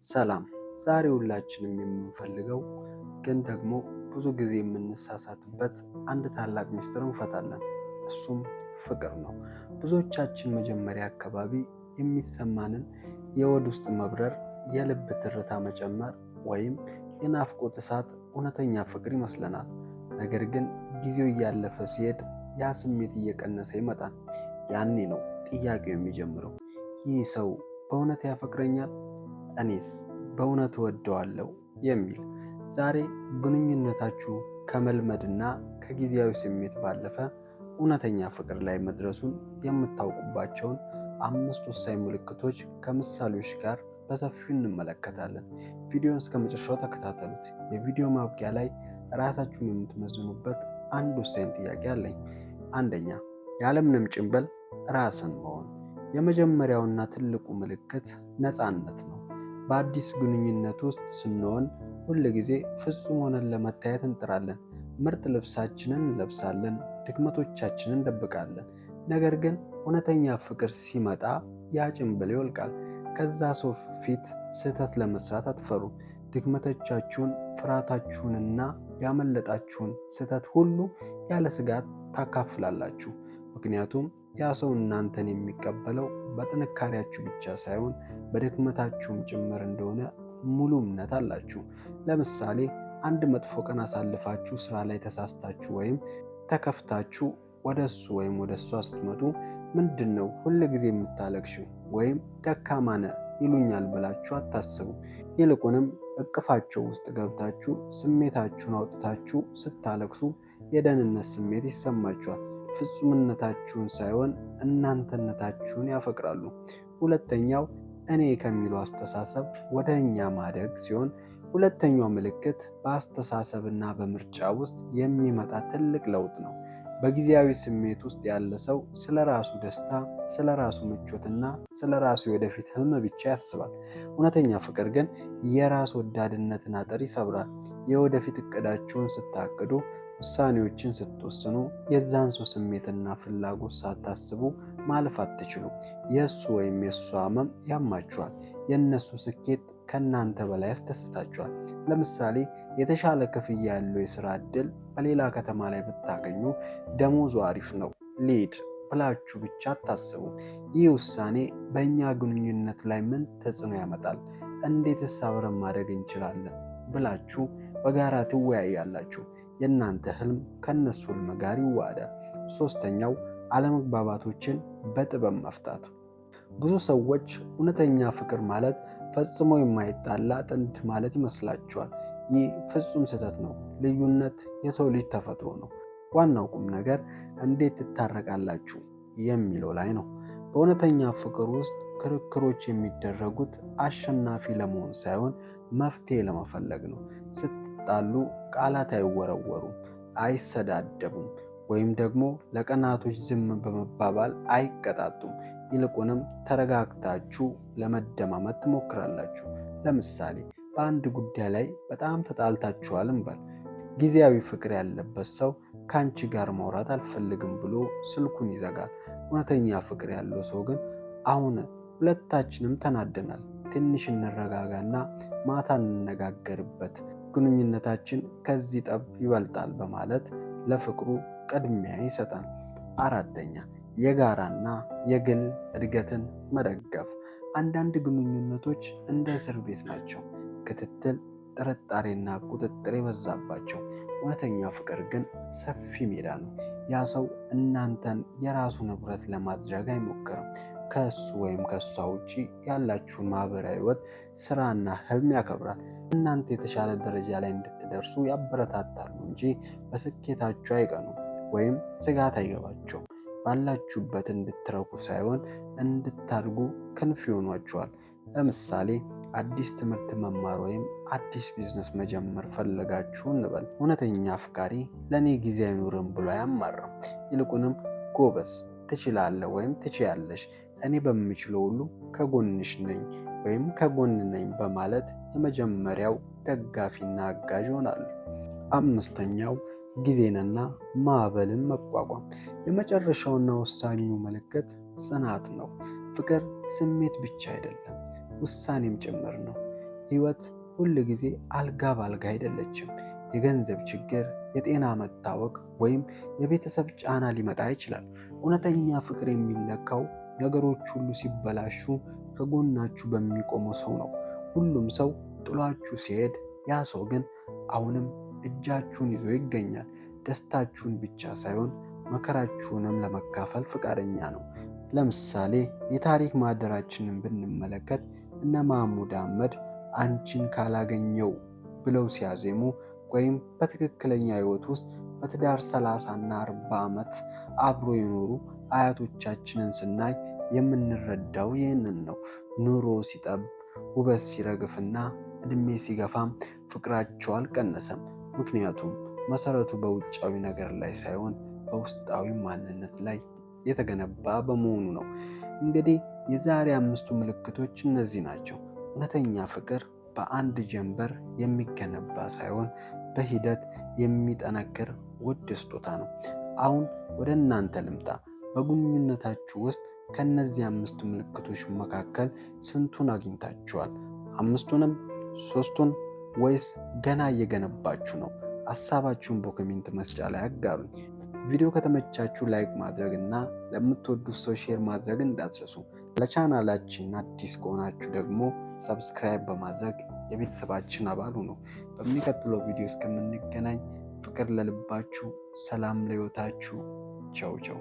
ሰላም። ዛሬ ሁላችንም የምንፈልገው ግን ደግሞ ብዙ ጊዜ የምንሳሳትበት አንድ ታላቅ ምስጢር እንፈታለን። እሱም ፍቅር ነው። ብዙዎቻችን መጀመሪያ አካባቢ የሚሰማንን የሆድ ውስጥ መብረር፣ የልብ ትርታ መጨመር ወይም የናፍቆት እሳት እውነተኛ ፍቅር ይመስለናል። ነገር ግን ጊዜው እያለፈ ሲሄድ ያ ስሜት እየቀነሰ ይመጣል። ያኔ ነው ጥያቄው የሚጀምረው። ይህ ሰው በእውነት ያፈቅረኛል? እኔስ በእውነት እወደዋለሁ የሚል። ዛሬ ግንኙነታችሁ ከመልመድና ከጊዜያዊ ስሜት ባለፈ እውነተኛ ፍቅር ላይ መድረሱን የምታውቁባቸውን 5 ወሳኝ ምልክቶች ከምሳሌዎች ጋር በሰፊው እንመለከታለን። ቪዲዮን እስከ መጨረሻው ተከታተሉት። የቪዲዮ ማብቂያ ላይ ራሳችሁን የምትመዝኑበት አንድ ወሳኝ ጥያቄ አለኝ። አንደኛ፣ ያለምንም ጭንብል ራስን መሆን። የመጀመሪያውና ትልቁ ምልክት ነፃነት ነው። በአዲስ ግንኙነት ውስጥ ስንሆን ሁል ጊዜ ፍጹም ሆነን ለመታየት እንጥራለን። ምርጥ ልብሳችንን እንለብሳለን፣ ድክመቶቻችንን እንደብቃለን። ነገር ግን እውነተኛ ፍቅር ሲመጣ ያ ጭንብል ይወልቃል። ከዛ ሰው ፊት ስህተት ለመስራት አትፈሩ። ድክመቶቻችሁን፣ ፍርሃታችሁንና ያመለጣችሁን ስህተት ሁሉ ያለ ስጋት ታካፍላላችሁ። ምክንያቱም ያ ሰው እናንተን የሚቀበለው በጥንካሬያችሁ ብቻ ሳይሆን በድክመታችሁም ጭምር እንደሆነ ሙሉ እምነት አላችሁ። ለምሳሌ አንድ መጥፎ ቀን አሳልፋችሁ ስራ ላይ ተሳስታችሁ ወይም ተከፍታችሁ ወደ እሱ ወይም ወደ እሷ ስትመጡ ምንድን ነው ሁል ጊዜ የምታለቅሽው ወይም ደካማ ነህ ይሉኛል ብላችሁ አታስቡ። ይልቁንም እቅፋቸው ውስጥ ገብታችሁ ስሜታችሁን አውጥታችሁ ስታለቅሱ የደህንነት ስሜት ይሰማችኋል። ፍጹምነታችሁን ሳይሆን እናንተነታችሁን ያፈቅራሉ። ሁለተኛው እኔ ከሚለው አስተሳሰብ ወደ እኛ ማደግ ሲሆን፣ ሁለተኛው ምልክት በአስተሳሰብና በምርጫ ውስጥ የሚመጣ ትልቅ ለውጥ ነው። በጊዜያዊ ስሜት ውስጥ ያለ ሰው ስለ ራሱ ደስታ፣ ስለ ራሱ ምቾትና ስለ ራሱ የወደፊት ህልም ብቻ ያስባል። እውነተኛ ፍቅር ግን የራስ ወዳድነትን አጥር ይሰብራል። የወደፊት እቅዳችሁን ስታቅዱ፣ ውሳኔዎችን ስትወስኑ የዛን ሰው ስሜትና ፍላጎት ሳታስቡ ማለፍ አትችሉም። የእሱ ወይም የእሷ ህመም ያማችኋል። የእነሱ ስኬት ከእናንተ በላይ ያስደስታችኋል። ለምሳሌ የተሻለ ክፍያ ያለው የሥራ ዕድል በሌላ ከተማ ላይ ብታገኙ ደሞዙ አሪፍ ነው ሊድ ብላችሁ ብቻ አታስቡ። ይህ ውሳኔ በእኛ ግንኙነት ላይ ምን ተጽዕኖ ያመጣል፣ እንዴትስ አብረን ማደግ እንችላለን ብላችሁ በጋራ ትወያያላችሁ። የእናንተ ህልም ከእነሱ ህልም ጋር ይዋሃዳል። ሶስተኛው አለመግባባቶችን በጥበብ መፍታት። ብዙ ሰዎች እውነተኛ ፍቅር ማለት ፈጽሞ የማይጣላ ጥንድ ማለት ይመስላቸዋል። ይህ ፍጹም ስህተት ነው። ልዩነት የሰው ልጅ ተፈጥሮ ነው። ዋናው ቁም ነገር እንዴት ትታረቃላችሁ የሚለው ላይ ነው። በእውነተኛ ፍቅር ውስጥ ክርክሮች የሚደረጉት አሸናፊ ለመሆን ሳይሆን መፍትሄ ለመፈለግ ነው። ስትጣሉ ቃላት አይወረወሩም፣ አይሰዳደቡም ወይም ደግሞ ለቀናቶች ዝም በመባባል አይቀጣጡም። ይልቁንም ተረጋግታችሁ ለመደማመጥ ትሞክራላችሁ። ለምሳሌ በአንድ ጉዳይ ላይ በጣም ተጣልታችኋል እንበል። ጊዜያዊ ፍቅር ያለበት ሰው ከአንቺ ጋር ማውራት አልፈልግም ብሎ ስልኩን ይዘጋል። እውነተኛ ፍቅር ያለው ሰው ግን አሁን ሁለታችንም ተናደናል፣ ትንሽ እንረጋጋና ማታ እንነጋገርበት፣ ግንኙነታችን ከዚህ ጠብ ይበልጣል በማለት ለፍቅሩ ቅድሚያ ይሰጣል። አራተኛ፣ የጋራና የግል እድገትን መደገፍ። አንዳንድ ግንኙነቶች እንደ እስር ቤት ናቸው። ክትትል፣ ጥርጣሬና ቁጥጥር የበዛባቸው። እውነተኛ ፍቅር ግን ሰፊ ሜዳ ነው። ያ ሰው እናንተን የራሱ ንብረት ለማድረግ አይሞክርም። ከእሱ ወይም ከእሷ ውጪ ያላችሁን ማህበራዊ ህይወት፣ ስራና ህልም ያከብራል። እናንተ የተሻለ ደረጃ ላይ እንድትደርሱ ያበረታታሉ እንጂ በስኬታችሁ አይቀኑም ወይም ስጋት አይገባቸውም። ባላችሁበት እንድትረኩ ሳይሆን እንድታድጉ ክንፍ ይሆኗችኋል። ለምሳሌ አዲስ ትምህርት መማር ወይም አዲስ ቢዝነስ መጀመር ፈለጋችሁ እንበል። እውነተኛ አፍቃሪ ለእኔ ጊዜ አይኖርም ብሎ አያማርም። ይልቁንም ጎበዝ፣ ትችላለህ ወይም ትችያለሽ፣ እኔ በምችለው ሁሉ ከጎንሽ ነኝ ወይም ከጎን ነኝ በማለት የመጀመሪያው ደጋፊና አጋዥ ይሆናሉ። አምስተኛው ጊዜንና ማዕበልን መቋቋም። የመጨረሻውና ወሳኙ ምልክት ጽናት ነው። ፍቅር ስሜት ብቻ አይደለም፣ ውሳኔም ጭምር ነው። ሕይወት ሁል ጊዜ አልጋ ባልጋ አይደለችም። የገንዘብ ችግር፣ የጤና መታወክ ወይም የቤተሰብ ጫና ሊመጣ ይችላል። እውነተኛ ፍቅር የሚለካው ነገሮች ሁሉ ሲበላሹ ከጎናችሁ በሚቆመው ሰው ነው። ሁሉም ሰው ጥሏችሁ ሲሄድ፣ ያ ሰው ግን አሁንም እጃችሁን ይዞ ይገኛል። ደስታችሁን ብቻ ሳይሆን መከራችሁንም ለመካፈል ፈቃደኛ ነው። ለምሳሌ የታሪክ ማህደራችንን ብንመለከት እነ መሐሙድ አህመድ አንቺን ካላገኘው ብለው ሲያዜሙ ወይም በትክክለኛ ሕይወት ውስጥ በትዳር 30 እና 40 ዓመት አብሮ የኖሩ አያቶቻችንን ስናይ የምንረዳው ይህንን ነው። ኑሮ ሲጠብ፣ ውበት ሲረግፍና ዕድሜ ሲገፋም ፍቅራቸው አልቀነሰም። ምክንያቱም መሰረቱ በውጫዊ ነገር ላይ ሳይሆን በውስጣዊ ማንነት ላይ የተገነባ በመሆኑ ነው። እንግዲህ የዛሬ 5ቱ ምልክቶች እነዚህ ናቸው። እውነተኛ ፍቅር በአንድ ጀንበር የሚገነባ ሳይሆን በሂደት የሚጠነክር ውድ ስጦታ ነው። አሁን ወደ እናንተ ልምጣ። በግንኙነታችሁ ውስጥ ከእነዚህ 5 ምልክቶች መካከል ስንቱን አግኝታችኋል? 5ቱንም? 3ቱን? ወይስ ገና እየገነባችሁ ነው? ሀሳባችሁን በኮሜንት መስጫ ላይ አጋሩኝ። ቪዲዮ ከተመቻችሁ ላይክ ማድረግ እና ለምትወዱት ሰው ሼር ማድረግ እንዳትረሱ። ለቻናላችን አዲስ ከሆናችሁ ደግሞ ሰብስክራይብ በማድረግ የቤተሰባችን አባል ሁኑ። በሚቀጥለው ቪዲዮ እስከምንገናኝ ፍቅር ለልባችሁ፣ ሰላም ለሕይወታችሁ። ቻው ቻው።